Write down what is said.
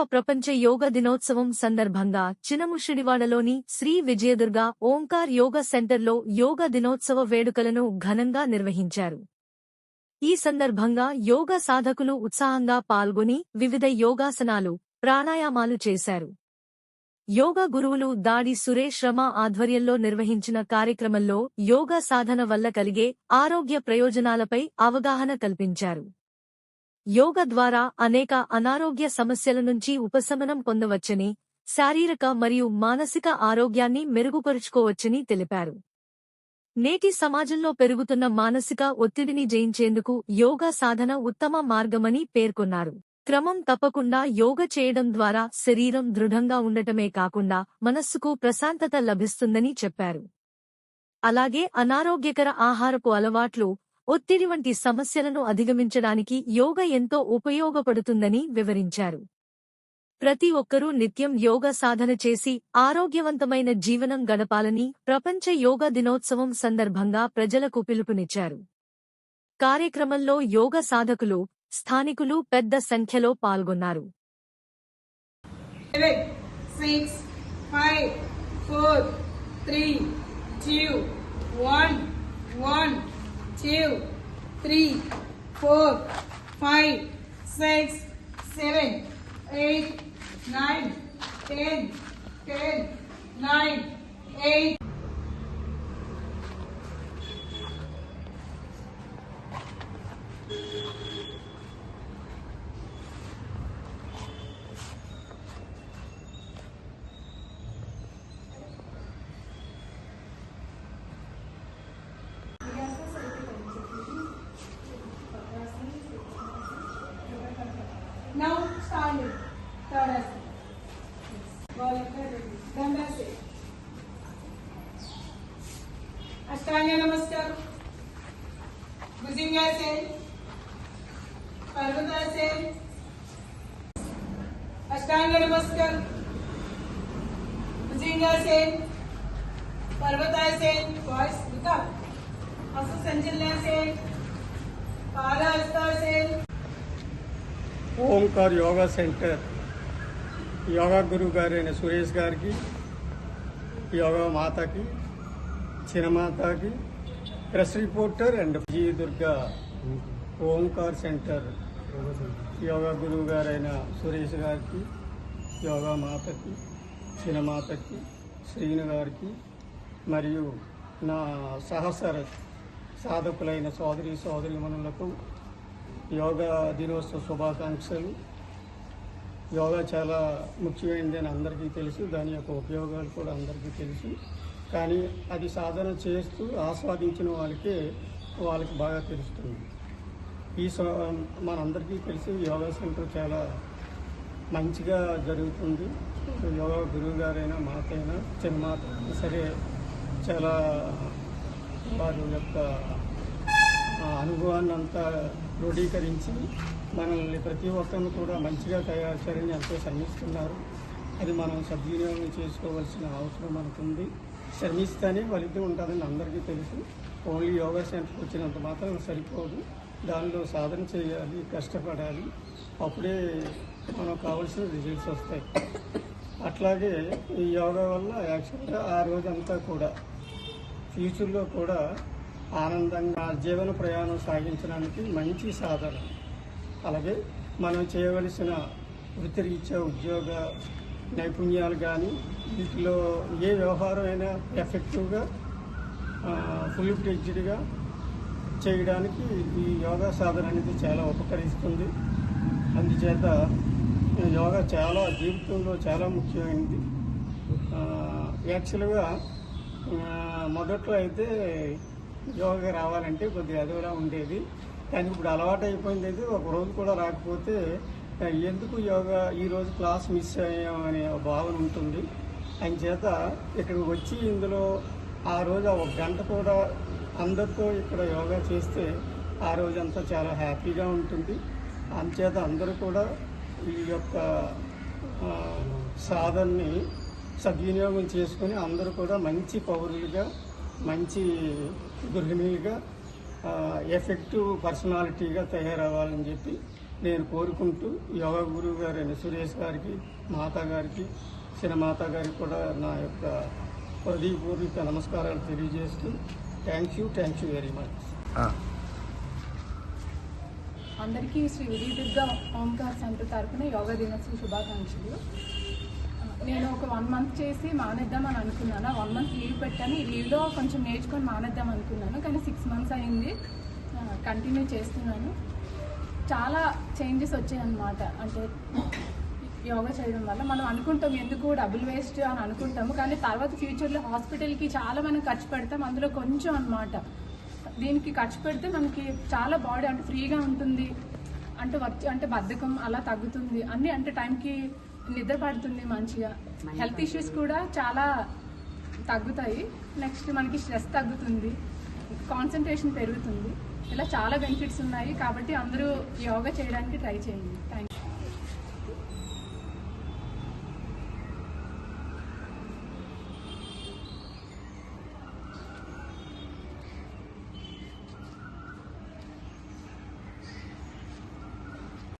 20వ ప్రపంచ యోగ దినోత్సవం సందర్భంగా చినముషిడివాడలోని శ్రీ విజయదుర్గ ఓంకార్ యోగ సెంటర్లో యోగ దినోత్సవ వేడుకలను ఘనంగా నిర్వహించారు. ఈ సందర్భంగా యోగ సాధకులు ఉత్సాహంగా పాల్గొని వివిధ యోగాసనాలు, ప్రాణాయామాలు చేశారు. యోగ గురువులు దాడి సురేష్ రమ ఆధ్వర్యంలో నిర్వహించిన కార్యక్రమంలో యోగ సాధన వల్ల కలిగే ఆరోగ్య ప్రయోజనాలపై అవగాహన కల్పించారు. యోగ ద్వారా అనేక అనారోగ్య సమస్యల నుంచి ఉపశమనం పొందవచ్చని, శారీరక మరియు మానసిక ఆరోగ్యాన్ని మెరుగుపరుచుకోవచ్చని తెలిపారు. నేటి సమాజంలో పెరుగుతున్న మానసిక ఒత్తిడిని జయించేందుకు యోగా సాధన ఉత్తమ మార్గమని పేర్కొన్నారు. క్రమం తప్పకుండా యోగ చేయడం ద్వారా శరీరం దృఢంగా ఉండటమే కాకుండా మనస్సుకు ప్రశాంతత లభిస్తుందని చెప్పారు. అలాగే అనారోగ్యకర ఆహారపు అలవాట్లు, ఒత్తిడి వంటి సమస్యలను అధిగమించడానికి యోగ ఎంతో ఉపయోగపడుతుందని వివరించారు. ప్రతి ఒక్కరూ నిత్యం యోగ సాధన చేసి ఆరోగ్యవంతమైన జీవనం గడపాలని ప్రపంచ యోగ దినోత్సవం సందర్భంగా ప్రజలకు పిలుపునిచ్చారు. కార్యక్రమంలో యోగ సాధకులు, స్థానికులు పెద్ద సంఖ్యలో పాల్గొన్నారు. 7, 6, 5, 4, 3, 2, 1, 1, 2, 3, 4, 5, 6, 7, 8, 9, 10, 9, 8. Now standing, Tadasana. Dandasana. Ashtanga Namaskar. Bhujangasana. Parvatasana. Ashtanga Namaskar. Bhujangasana. Parvatasana. Voice look up. Hasta Sanchalanasana. Parahastasana. Omkar yoga centre yoga గురువు గారైన సురేష్ గారికి, యోగా మాతకి, చిన్నమాతకి, press reporter and Vijayadurga Omkar centre yoga గురువు గారైన సురేష్ గారికి, యోగా మాతకి, చిన్నమాతకి, శ్రీను గారికి మరియు నా సహచర సాధకులైన సోదరీమణులకు యోగా దినోత్సవ శుభాకాంక్షలు. యోగా చాలా ముఖ్యమైనదని అందరికీ తెలుసు, దాని యొక్క ఉపయోగాలు కూడా అందరికీ తెలుసు. కానీ అది సాధన చేస్తూ ఆస్వాదించిన వాళ్ళకి బాగా తెలుస్తుంది. మనందరికీ తెలుసు యోగా సెంటర్ చాలా మంచిగా జరుగుతుంది. యోగా గురువు గారైనా మాతైనా చిన్నమాత సరే చాలా వారి యొక్క అనుభవాన్ని అంతా క్రోడీకరించి మనల్ని ప్రతి ఒక్కరిని కూడా మంచిగా తయారు చేయాలని ఎంతో శ్రమిస్తున్నారు. అది మనం సద్వినియోగం చేసుకోవాల్సిన అవసరం మనకుంది. శ్రమిస్తేనే ఫలితం ఉంటుందని అందరికీ తెలుసు. ఓన్లీ యోగా సెంటర్కి వచ్చినంత మాత్రం సరిపోదు, దానిలో సాధన చేయాలి, కష్టపడాలి, అప్పుడే మనకు కావాల్సిన రిజల్ట్స్ వస్తాయి. అట్లాగే ఈ యోగా వల్ల యాక్చువల్గా ఆ రోజంతా కూడా ఫ్యూచర్లో కూడా ఆనందంగా జీవన ప్రయాణం సాగించడానికి మంచి సాధన. అలాగే మనం చేయవలసిన వృత్తిరీత్యా ఉద్యోగ నైపుణ్యాలు కానీ వీటిలో ఏ వ్యవహారం అయినా ఎఫెక్టివ్గా ఫుల్ ఫ్లెడ్జ్డ్గా చేయడానికి ఈ యోగా సాధన అనేది చాలా ఉపకరిస్తుంది. అందుచేత యోగా చాలా జీవితంలో చాలా ముఖ్యమైనది. యాక్చువల్గా మొదట్లో అయితే యోగా రావాలంటే కొద్దిగా అదోలా ఉండేది, కానీ ఇప్పుడు అలవాటు అయిపోయింది. అయితే ఒక రోజు కూడా రాకపోతే ఎందుకు యోగా ఈరోజు క్లాస్ మిస్ అయ్యామనే భావన ఉంటుంది. అందుచేత ఇక్కడికి వచ్చి ఇందులో ఆ రోజు ఒక గంట కూడా అందరితో ఇక్కడ యోగా చేస్తే ఆ రోజంతా చాలా హ్యాపీగా ఉంటుంది. అందుచేత అందరూ కూడా ఈ యొక్క సాధనని సద్వినియోగం చేసుకుని అందరూ కూడా మంచి పౌరులుగా, మంచి గృహిణులుగా, ఎఫెక్టివ్ పర్సనాలిటీగా తయారవ్వాలని చెప్పి నేను కోరుకుంటూ యోగా గురువు గారైన సురేష్ గారికి, మాతా గారికి, చిన్నమాత గారికి కూడా నా యొక్క హృదయపూర్వక నమస్కారాలు తెలియజేస్తూ థ్యాంక్ యూ వెరీ మచ్. అందరికీ శ్రీ విజయదుర్గ ఓంకార్ సెంటర్ తరఫున యోగా దినోత్సవ శుభాకాంక్షలు. నేను ఒక 1 month చేసి మానేద్దామని అనుకున్నాను. 1 month లీవ్ పెట్టాను. ఈ లీవ్లో కొంచెం నేర్చుకొని మానేద్దాం అనుకున్నాను, కానీ 6 months అయింది. కంటిన్యూ చేస్తున్నాను. చాలా చేంజెస్ వచ్చాయన్నమాట. అంటే యోగా చేయడం వల్ల మనం అనుకుంటాం ఎందుకు డబుల్ వేస్ట్ అని అనుకుంటాము, కానీ తర్వాత ఫ్యూచర్లో హాస్పిటల్కి చాలా మనం ఖర్చు పెడతాం. అందులో కొంచెం అన్నమాట దీనికి ఖర్చు పెడితే మనకి చాలా బాడీ అంటే ఫ్రీగా ఉంటుంది, అంటే బద్ధకం అలా తగ్గుతుంది అన్ని, అంటే టైంకి నిద్ర పడుతుంది, మంచిగా హెల్త్ ఇష్యూస్ కూడా చాలా తగ్గుతాయి. నెక్స్ట్ మనకి స్ట్రెస్ తగ్గుతుంది, కాన్సన్ట్రేషన్ పెరుగుతుంది. ఇలా చాలా బెనిఫిట్స్ ఉన్నాయి. కాబట్టి అందరూ యోగా చేయడానికి ట్రై చేయండి. Thank you.